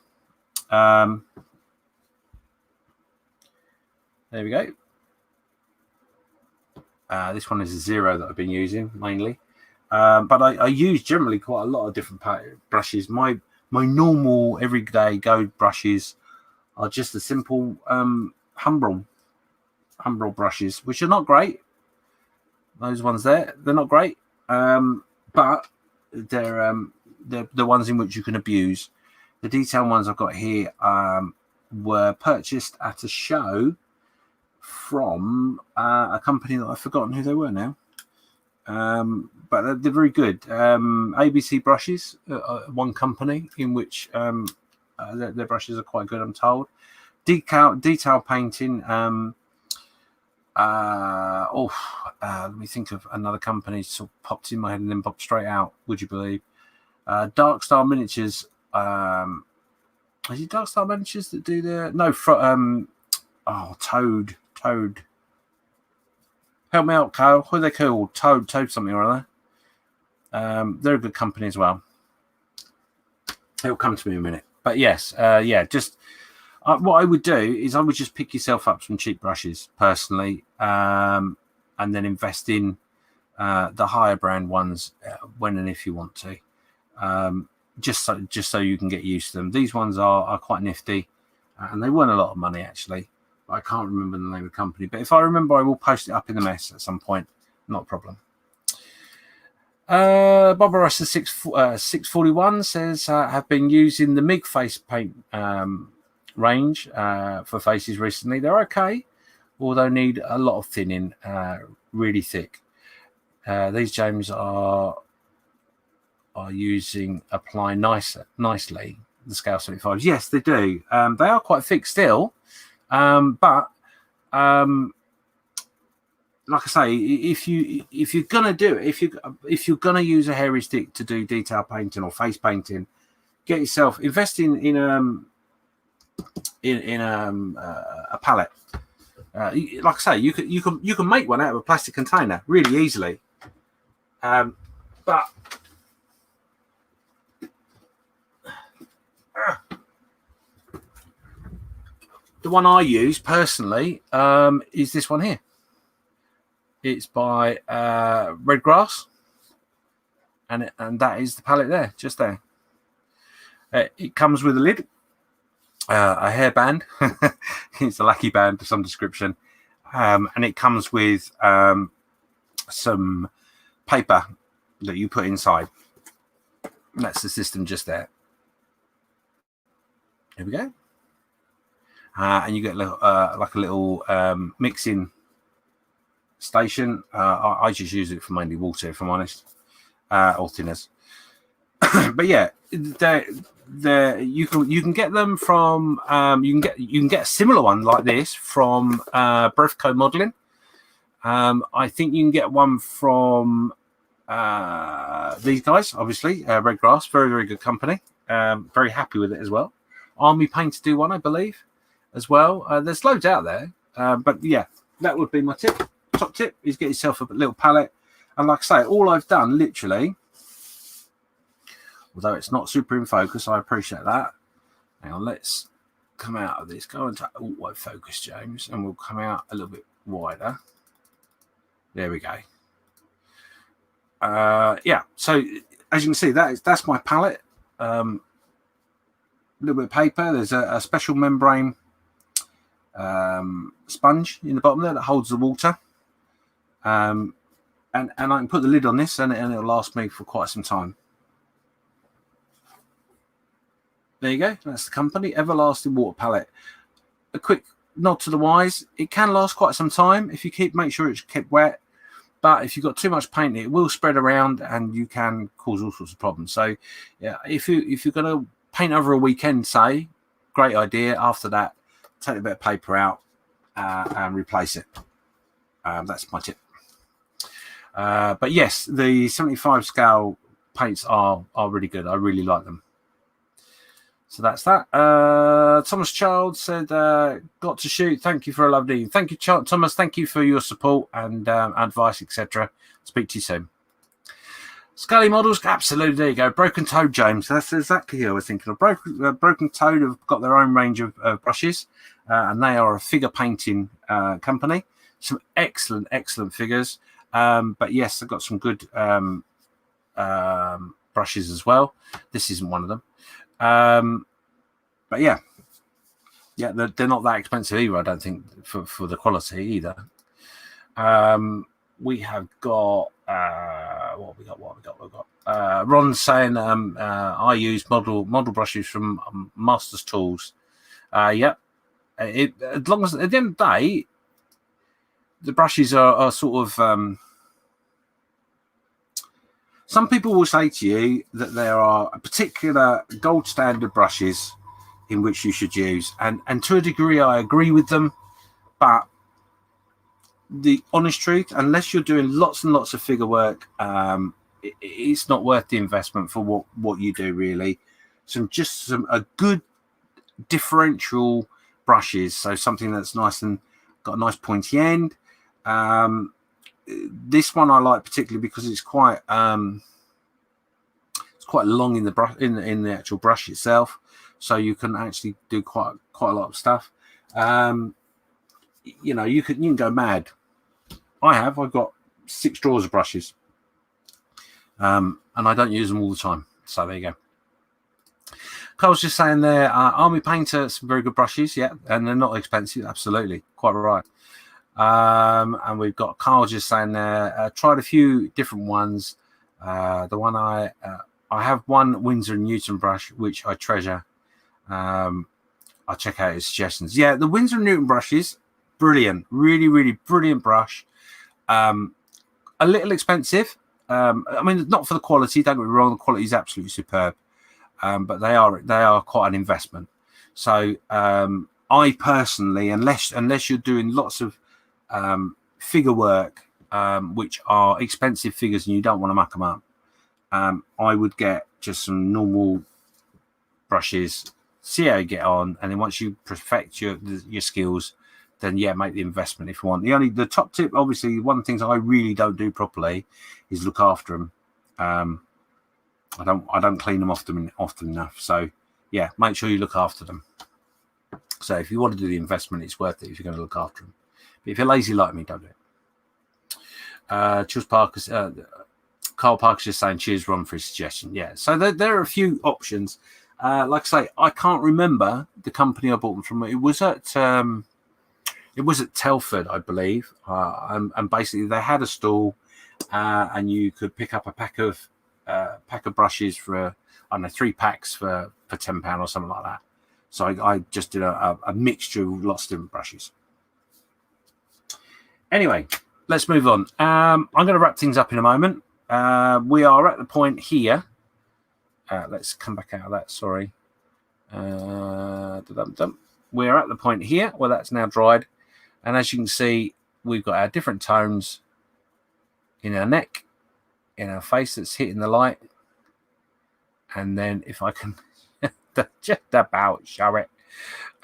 A: There we go. This one is a 0 that I've been using mainly. But I use generally quite a lot of different brushes. My normal everyday go brushes are just the simple Humbrol brushes, which are not great. Those ones there, they're not great, but they're the ones in which you can abuse. The detail ones I've got here were purchased at a show from a company that I've forgotten who they were now. But they're very good. ABC brushes, one company in which their brushes are quite good, I'm told. Detail painting. Let me think of another company. Sort of popped in my head and then popped straight out. Would you believe? Dark Star Miniatures. Is it Dark Star Miniatures that do the Toad. Help me out, Kyle. What are they called? Toad something or other. They're a good company as well. It'll come to me in a minute. But yes, just what I would do is I would just pick yourself up some cheap brushes personally, and then invest in the higher brand ones when and if you want to, just so you can get used to them. These ones are quite nifty, and they weren't a lot of money actually. I can't remember the name of the company, but if I remember, I will post it up in the mess at some point. Not a problem. Bob Russell 641 says, have been using the MIG face paint range for faces recently. They're okay. although need a lot of thinning, really thick. These James are apply nicely the scale 75s. Yes, they do. They are quite thick still, but like I say, if you're gonna do it, if you're gonna use a hairy stick to do detail painting or face painting, get yourself invest in a palette. Like I say, you can make one out of a plastic container really easily, but the one I use personally is this one here. It's by Red Grass, and that is the palette there, just there. It comes with a lid, a hairband. It's a lucky band of some description, and it comes with some paper that you put inside. That's the system just there. Here we go. And you get like a little mixing station. I just use it for mainly water, if I'm honest, or thinners. But yeah, you can get them from you can get a similar one like this from Brefco Modeling. I think you can get one from these guys, obviously, Red Grass, very good company. Very happy with it as well. Army Painter do one, I believe, as well. There's loads out there, but yeah, that would be my top tip is get yourself a little palette. And like I say, all I've done literally, although it's not super in focus, I appreciate that. Hang on, let's come out of this, go into auto focus, James, and we'll come out a little bit wider. There we go. Yeah, so as you can see, that's my palette. A little bit of paper. There's a special membrane sponge in the bottom there that holds the water. And I can put the lid on this and it'll last me for quite some time. There you go. That's the company, Everlasting Water Palette. A quick nod to the wise. It can last quite some time if you make sure it's kept wet. But if you've got too much paint, it will spread around and you can cause all sorts of problems. So yeah, if you're going to paint over a weekend, say, great idea. After that, take a bit of paper out and replace it. That's my tip. But yes, the 75 scale paints are really good. I really like them. So that's that. Thomas Child said, got to shoot. Thank you for a lovely evening. Thank you, Thomas. Thank you for your support and advice, etc. Speak to you soon. Scully Models, absolutely. There you go. Broken Toad, James. That's exactly who I was thinking of. Broken Toad have got their own range of brushes, and they are a figure painting company. Some excellent figures. But yes, they've got some good brushes as well. This isn't one of them. But yeah, they're not that expensive either, I don't think, for the quality either. We have got what we got. We've got Ron saying I use model brushes from Masters Tools. Yep. As long as at the end of the day, the brushes are sort of. Some people will say to you that there are particular gold standard brushes in which you should use, and to a degree, I agree with them. But the honest truth, unless you're doing lots and lots of figure work, it's not worth the investment for what you do, really. A good differential brushes, so something that's nice and got a nice pointy end. This one I like particularly because it's quite long in the in the actual brush itself, so you can actually do quite a lot of stuff. You know, you can go mad. I've got 6 drawers of brushes, and I don't use them all the time. So there you go. Carl's just saying there, Army Painter, some very good brushes, yeah, and they're not expensive. Absolutely, quite right. And we've got Carl just saying there, tried a few different ones. The one I have one Winsor and Newton brush, which I treasure. I'll check out his suggestions. Yeah, the Winsor and Newton brushes, brilliant, really brilliant brush. A little expensive. I mean, not for the quality. Don't get me wrong, the quality is absolutely superb. But they are quite an investment. So I personally, unless you're doing lots of figure work, which are expensive figures and you don't want to muck them up, I would get just some normal brushes, see how you get on, and then once you perfect your skills, then yeah, make the investment if you want. The top tip, obviously, one of the things I really don't do properly is look after them. I don't clean them often enough. So yeah, make sure you look after them. So if you want to do the investment, it's worth it if you're going to look after them. But if you're lazy like me, don't do it. Carl Parker's just saying cheers, Ron, for his suggestion. Yeah, so there are a few options. Like I say, I can't remember the company I bought them from. It was at Telford, I believe, and basically they had a stall, and you could pick up a pack of brushes for, I don't know, 3 packs for £10 or something like that. So I just did a mixture of lots of different brushes. Anyway, let's move on. I'm going to wrap things up in a moment. We are at the point here. Let's come back out of that. Sorry. We're at the point here where that's now dried. And as you can see, we've got our different tones in our neck, in our face that's hitting the light. And then if I can just about show it.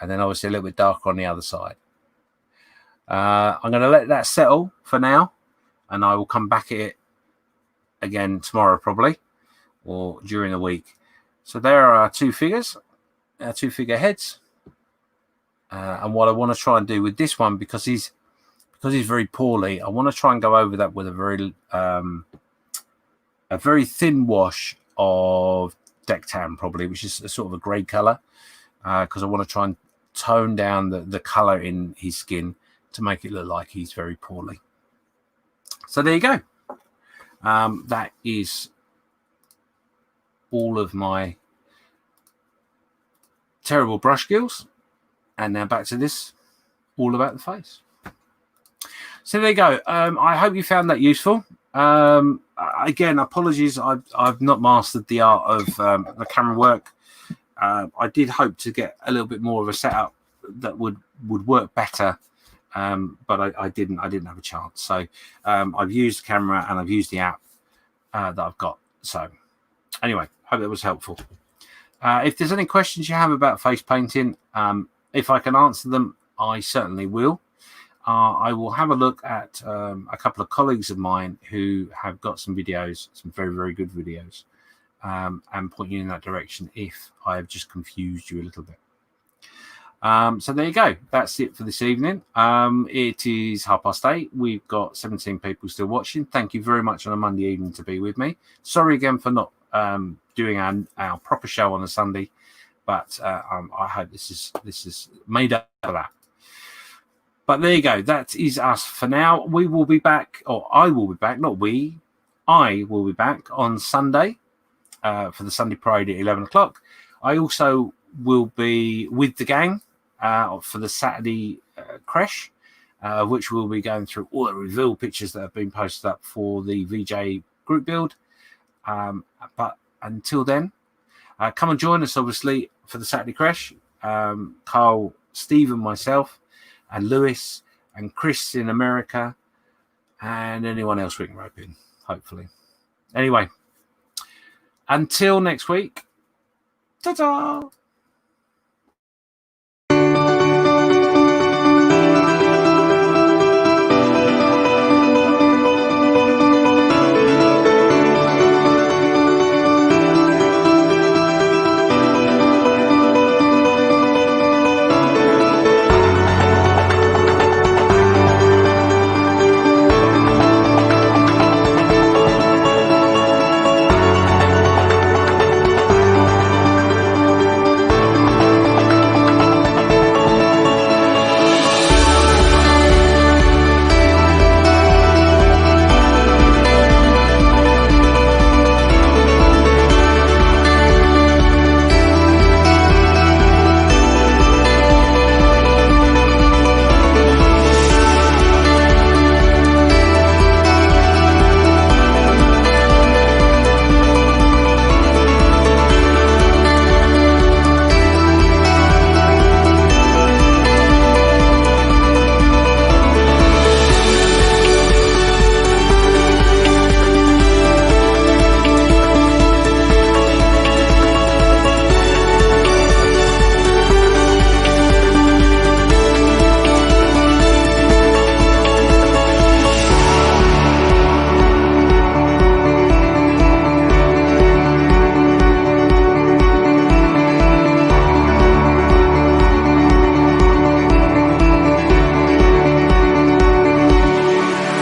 A: And then obviously a little bit darker on the other side. I'm going to let that settle for now. And I will come back at it again tomorrow probably, or during the week. So there are our 2 figures, our 2 figure heads. And what I want to try and do with this one, because he's very poorly, I want to try and go over that with a very thin wash of deck tan, probably, which is a sort of a grey colour, because I want to try and tone down the colour in his skin to make it look like he's very poorly. So there you go. That is all of my terrible brush skills. And now back to this, all about the face. So there you go. I hope you found that useful. Again, apologies, I've not mastered the art of the camera work. I did hope to get a little bit more of a setup that would work better, but I didn't have a chance. So I've used the camera and I've used the app that I've got. So anyway, hope that was helpful. If there's any questions you have about face painting, if I can answer them, I certainly will. I will have a look at a couple of colleagues of mine who have got some videos, some very, very good videos, and point you in that direction if I have just confused you a little bit. So there you go. That's it for this evening. It is 8:30. We've got 17 people still watching. Thank you very much on a Monday evening to be with me. Sorry again for not doing our proper show on a Sunday, but I hope this is made up for that. But there you go. That is us for now. We will be back, or I will be back, not we. I will be back on Sunday for the Sunday Parade at 11 o'clock. I also will be with the gang for the Saturday Creche, which we'll be going through all the reveal pictures that have been posted up for the VJ group build. But until then, come and join us, obviously, for the Saturday Creche. Carl, Steve and myself, and Lewis and Chris in America, and anyone else we can rope in, hopefully. Anyway, until next week, ta-ta!